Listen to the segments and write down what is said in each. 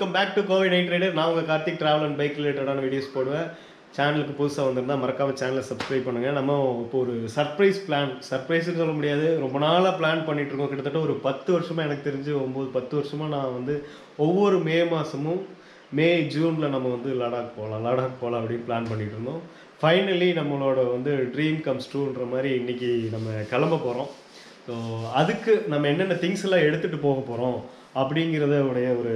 Welcome back to Kovai night rider. நான் உங்கள் Karthik. Travel and bike ரிலேட்டடான வீடியோஸ் போடுவேன். சேனலுக்கு புதுசாக வந்திருந்தால் மறக்காமல் சேனலை சப்ஸ்கிரைப் பண்ணுங்கள். நம்ம இப்போ ஒரு சர்ப்ரைஸ்ன்னு சொல்ல முடியாது, ரொம்ப நாளாக பிளான் பண்ணிகிட்ருக்கோம். கிட்டத்தட்ட ஒரு 10 வருஷமாக, எனக்கு தெரிஞ்சு 9-10 வருஷமாக நான் வந்து ஒவ்வொரு மே மாதமும் ஜூனில் நம்ம வந்து லடாக் போகலாம் அப்படின்னு பிளான் பண்ணிகிட்டு இருந்தோம். ஃபைனலி நம்மளோட வந்து ட்ரீம் கம்ஸ் ட்ரூன்ற மாதிரி இன்றைக்கி நம்ம கிளம்ப போகிறோம். ஸோ அதுக்கு நம்ம என்னென்ன திங்ஸ் எல்லாம் எடுத்துகிட்டு போக போகிறோம் அப்படிங்கிறத உடைய ஒரு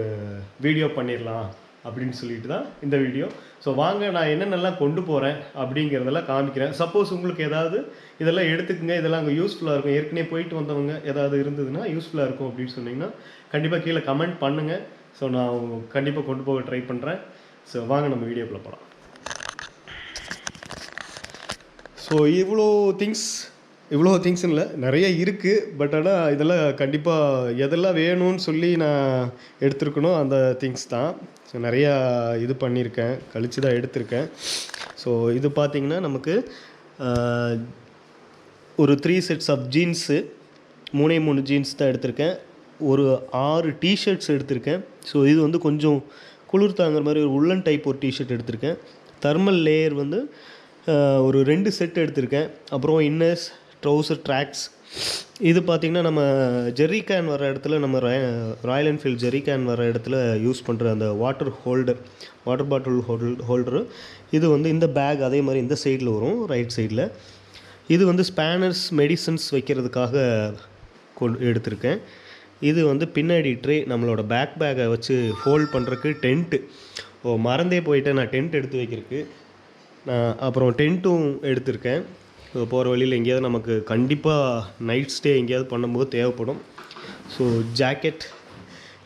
வீடியோ பண்ணிடலாம் அப்படின்னு சொல்லிட்டு தான் இந்த வீடியோ. ஸோ வாங்க, நான் என்னென்னலாம் கொண்டு போகிறேன் அப்படிங்கிறதெல்லாம் காமிக்கிறேன். சப்போஸ் உங்களுக்கு ஏதாவது இதெல்லாம் எடுத்துக்கங்க, இதெல்லாம் அங்கே யூஸ்ஃபுல்லாக இருக்கும், ஏற்கனவே போயிட்டு வந்தவங்க ஏதாவது இருந்ததுன்னா யூஸ்ஃபுல்லாக இருக்கும் அப்படின்னு சொன்னிங்கன்னா கண்டிப்பாக கீழே கமெண்ட் பண்ணுங்கள். ஸோ நான் கண்டிப்பாக கொண்டு போக ட்ரை பண்ணுறேன். ஸோ வாங்க நம்ம வீடியோக்குள்ளே போகலாம். ஸோ இவ்வளோ திங்ஸ் இல்லை, நிறைய இருக்குது. பட் ஆனால் இதெல்லாம் கண்டிப்பாக எதெல்லாம் வேணும்னு சொல்லி நான் எடுத்துருக்கணும் அந்த திங்ஸ் தான். ஸோ நிறையா இது பண்ணியிருக்கேன், கழித்து தான் எடுத்திருக்கேன். ஸோ இது பார்த்திங்கன்னா நமக்கு ஒரு 3 செட்ஸ் ஆஃப் ஜீன்ஸு, 3 ஜீன்ஸ் தான் எடுத்திருக்கேன். ஒரு 6 டிஷர்ட்ஸ் எடுத்திருக்கேன். ஸோ இது வந்து கொஞ்சம் குளிர் தாங்குற மாதிரி ஒரு உள்ளன் டைப் ஒரு டிஷர்ட் எடுத்திருக்கேன். தெர்மல் லேயர் வந்து ஒரு 2 செட் எடுத்திருக்கேன். அப்புறம் இன்னர்ஸ், ட்ரௌசர், ட்ராக்ஸ். இது பார்த்திங்கன்னா நம்ம ஜெர்ரி கேன் வர இடத்துல, நம்ம ராயல் என்ஃபீல்டு ஜெர்ரி கேன் வர இடத்துல யூஸ் பண்ணுற அந்த வாட்டர் பாட்டில் ஹோல்டரு. இது வந்து இந்த பேக் அதே மாதிரி இந்த சைடில் வரும், ரைட் சைடில். இது வந்து ஸ்பேனர்ஸ், மெடிசன்ஸ் வைக்கிறதுக்காக எடுத்திருக்கேன். இது வந்து பின்னாடி ட்ரே, நம்மளோட பேக்கை வச்சு ஹோல்ட் பண்ணுறதுக்கு. டென்ட்டு மறந்தே போயிட்டேன் நான் டென்ட் எடுத்து வைக்கிறதுக்கு. அப்புறம் டென்ட்டும் எடுத்திருக்கேன். போகிற வழியில் எங்கேயாவது நமக்கு கண்டிப்பாக நைட் ஸ்டே எங்கேயாவது பண்ணும்போது தேவைப்படும். ஸோ ஜாக்கெட்,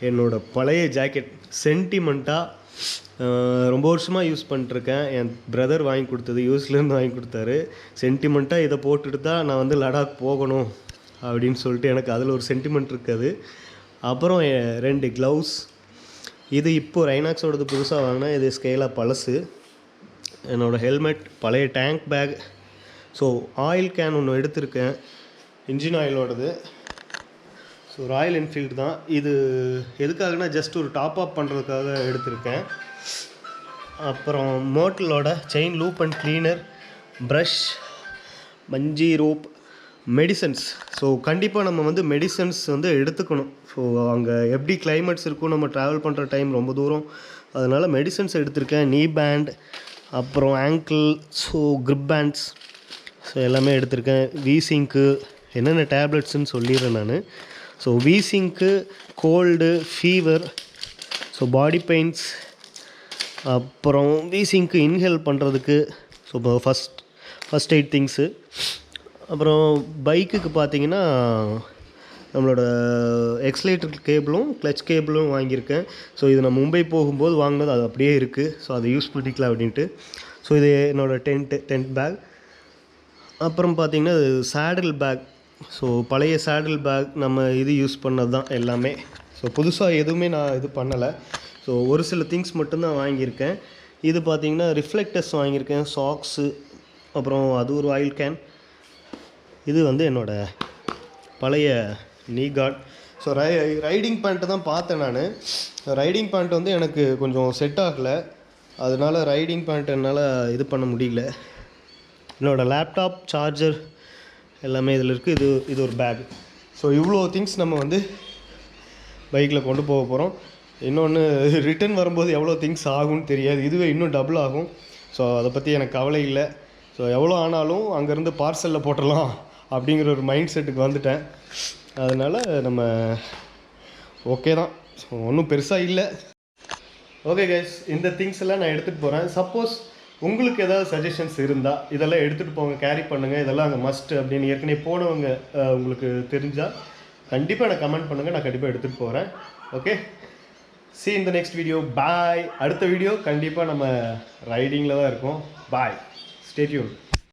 என்னோடய பழைய ஜாக்கெட், சென்டிமெண்ட்டாக ரொம்ப வருஷமாக யூஸ் பண்ணிட்டுருக்கேன். என் பிரதர் வாங்கி கொடுத்தது, யூஎஸ்லேருந்து வாங்கி கொடுத்தாரு. சென்டிமெண்ட்டாக இதை போட்டுட்டு தான் நான் வந்து லடாக் போகணும் அப்படின்னு சொல்லிட்டு எனக்கு அதில் ஒரு சென்டிமெண்ட் இருக்குது. அப்புறம் 2 க்ளவுஸ். இது இப்போது ரைனாக்ஸோடது புதுசாக வாங்கினேன், இது ஸ்கேலாக பழசு. என்னோடய ஹெல்மெட், பழைய tank back. So oil can ஒன்று எடுத்திருக்கேன், இன்ஜின் ஆயிலோடது. ஸோ ராயல் என்ஃபீல்டு தான் இது. எதுக்காகனா ஜஸ்ட் ஒரு டாப் அப் பண்ணுறதுக்காக எடுத்திருக்கேன். அப்புறம் மோட்டலோட chain lube and cleaner, brush, bungee rope, medicines. So கண்டிப்பாக நம்ம வந்து மெடிசன்ஸ் வந்து எடுத்துக்கணும். ஸோ அங்கே எப்படி கிளைமேட்ஸ் இருக்கும், நம்ம ட்ராவல் பண்ணுற டைம் ரொம்ப தூரம், அதனால் மெடிசன்ஸ் எடுத்திருக்கேன். நீ பேண்ட், அப்புறம் ankle, so grip bands, so எல்லாமே எடுத்திருக்கேன். வீசிங்க்கு என்னென்ன டேப்லெட்ஸ்ன்னு சொல்லிடுறேன் நான். ஸோ வீசிங்க்கு, cold, fever, so body pains, அப்புறம் வீசிங்க்கு இன்ஹேல் பண்ணுறதுக்கு ஸோ ஃபஸ்ட் எய்ட் திங்ஸு. அப்புறம் பைக்குக்கு பார்த்திங்கன்னா நம்மளோட எக்ஸலேட்டர் கேபிளும் கிளச் கேபிளும் வாங்கியிருக்கேன். ஸோ இது நான் மும்பை போகும்போது வாங்கினது, அது அப்படியே இருக்குது. ஸோ அதை யூஸ் பண்ணிக்கலாம் அப்படின்ட்டு. ஸோ இது என்னோடய டென்ட் பேக். அப்புறம் பார்த்திங்கன்னா சேடில் பேக். ஸோ பழைய சேடில் பேக், நம்ம இது யூஸ் பண்ணது தான் எல்லாமே. ஸோ புதுசாக எதுவுமே நான் இது பண்ணலை. ஸோ ஒரு சில திங்ஸ் மட்டும்தான் வாங்கியிருக்கேன். இது பார்த்திங்கன்னா ரிஃப்ளெக்டர்ஸ் வாங்கியிருக்கேன், சாக்ஸு, அப்புறம் அது ஒரு ஆயில் கேன். இது வந்து என்னோடய பழைய நீ கார்ட். ஸோ ரைடிங் பேண்ட்டு தான் பார்த்தேன் நான். ரைடிங் பேண்ட் வந்து எனக்கு கொஞ்சம் செட் ஆகலை, அதனால் ரைடிங் பேண்ட் என்னால் இது பண்ண முடியல. என்னோடய லேப்டாப், சார்ஜர் எல்லாமே இதில் இருக்குது. இது ஒரு பேக். ஸோ இவ்வளோ திங்ஸ் நம்ம வந்து பைக்கில் கொண்டு போக போகிறோம். இன்னொன்று, ரிட்டன் வரும்போது எவ்வளோ திங்ஸ் ஆகும்னு தெரியாது, இதுவே இன்னும் டபுள் ஆகும். ஸோ அதை பற்றி எனக்கு கவலை இல்லை. ஸோ எவ்வளோ ஆனாலும் அங்கேருந்து பார்சலில் போட்டுடலாம் அப்படிங்கிற ஒரு மைண்ட் செட்டுக்கு வந்துட்டேன். அதனால் நம்ம ஓகே தான், ஸோ ஒன்றும் பெருசாக இல்லை. ஓகே கைஸ், இந்த திங்ஸ் எல்லாம் நான் எடுத்துகிட்டு போகிறேன். சப்போஸ் உங்களுக்கு ஏதாவது சஜஷன்ஸ் இருந்தால் இதெல்லாம் எடுத்துகிட்டு போங்க, கேரி பண்ணுங்கள், இதெல்லாம் அங்கே மஸ்ட் அப்படின்னு ஏற்கனவே போனவங்க உங்களுக்கு தெரிஞ்சால் கண்டிப்பாக எனக்கு கமெண்ட் பண்ணுங்கள், நான் கண்டிப்பாக எடுத்துகிட்டு போகிறேன். Okay, see in the next video. Bye. அடுத்த வீடியோ கண்டிப்பாக நம்ம ரைடிங்கில் தான் இருக்கும். பாய், stay tuned.